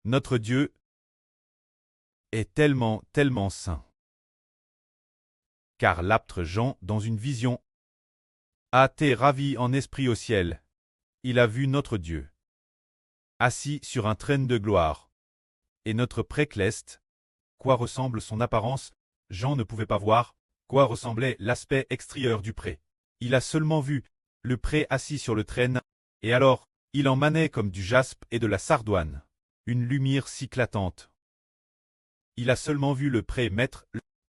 Notre Dieu est tellement, tellement saint. Car l'apôtre Jean, dans une vision, a été ravi en esprit au ciel. Il a vu notre Dieu, assis sur un trône de gloire. Et notre précleste, quoi ressemble son apparence, Jean ne pouvait pas voir, quoi ressemblait l'aspect extérieur du pré. Il a seulement vu le pré assis sur le trône, et alors, il en manait comme du jaspe et de la sardoine, une lumière si éclatante. Il a seulement vu le pré mettre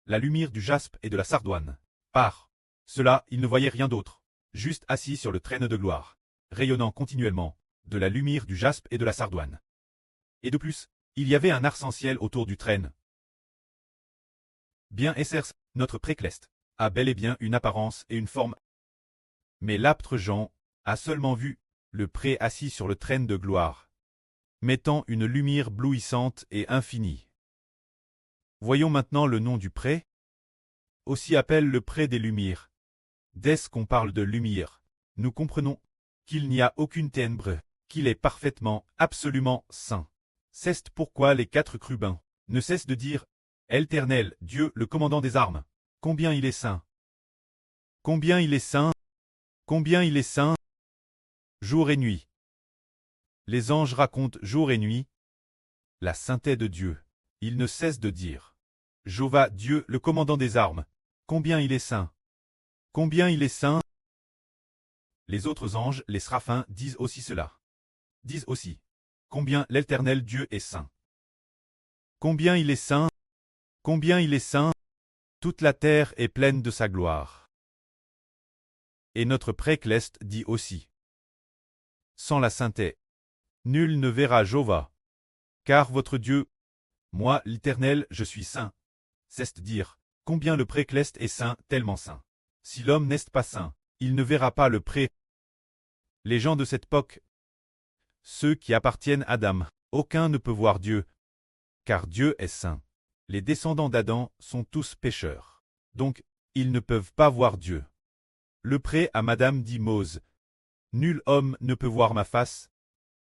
la lumière du jaspe et de la sardoine. Par cela, il ne voyait rien d'autre, juste assis sur le trône de gloire, rayonnant continuellement, de la lumière du jaspe et de la sardoine. Et de plus, il y avait un arc-en-ciel autour du trône. Bien Essers, notre précleste, a bel et bien une apparence et une forme. Mais l'apôtre Jean a seulement vu le pré assis sur le trône de gloire, mettant une lumière blouissante et infinie. Voyons maintenant le nom du pré. Aussi appelle le pré des lumières. Dès qu'on parle de lumière, nous comprenons qu'il n'y a aucune ténèbre, qu'il est parfaitement, absolument saint. C'est pourquoi les 4 chérubins ne cessent de dire « Éternel, Dieu, le commandant des armes, combien il est saint! Combien il est saint! Combien il est saint! » Jour et nuit. Les anges racontent jour et nuit la sainteté de Dieu. Ils ne cessent de dire « Jéhovah, Dieu, le commandant des armes, combien il est saint! Combien il est saint! » Les autres anges, les séraphins, disent aussi cela. Disent aussi « Combien l'Éternel Dieu est saint! Combien il est saint! Combien il est saint! Toute la terre est pleine de sa gloire. » Et notre précleste dit aussi « Sans la sainteté, nul ne verra Jéhovah. Car votre Dieu, moi l'Éternel, je suis saint. » C'est dire combien le précleste est saint, tellement saint. Si l'homme n'est pas saint, il ne verra pas le pré. Les gens de cette époque, ceux qui appartiennent à Adam, aucun ne peut voir Dieu, car Dieu est saint. Les descendants d'Adam sont tous pécheurs. Donc, ils ne peuvent pas voir Dieu. Le pré à Madame dit Mose, « Nul homme ne peut voir ma face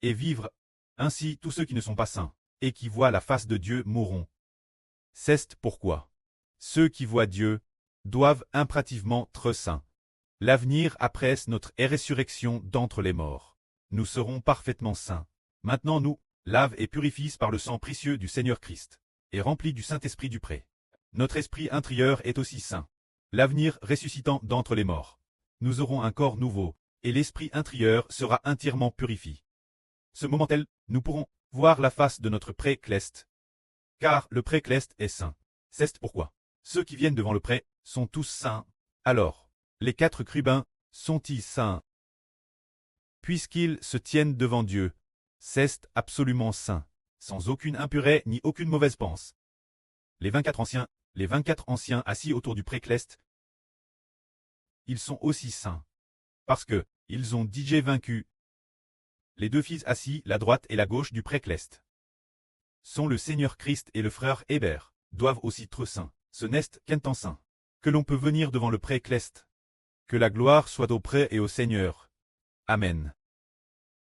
et vivre. Ainsi tous ceux qui ne sont pas saints et qui voient la face de Dieu mourront. » C'est pourquoi ceux qui voient Dieu doivent impérativement être saints. L'avenir après notre résurrection d'entre les morts. Nous serons parfaitement saints. Maintenant nous, lave et purifie par le sang précieux du Seigneur Christ, et remplis du Saint-Esprit du pré. Notre esprit intérieur est aussi saint. L'avenir ressuscitant d'entre les morts. Nous aurons un corps nouveau, et l'esprit intérieur sera entièrement purifié. Ce moment tel, nous pourrons voir la face de notre précleste. Car le précleste est saint. C'est pourquoi ceux qui viennent devant le pré sont tous saints. Alors, les 4 chérubins sont-ils saints? Puisqu'ils se tiennent devant Dieu, c'est absolument saint, sans aucune impureté ni aucune mauvaise pense. Les 24 anciens assis autour du précleste, ils sont aussi saints, parce que ils ont déjà vaincu. Les 2 fils assis, la droite et la gauche du précleste, sont le Seigneur Christ et le frère Hébert, doivent aussi être saints. Ce n'est qu'un temps saint, que l'on peut venir devant le précleste. Que la gloire soit au pré et au Seigneur. Amen.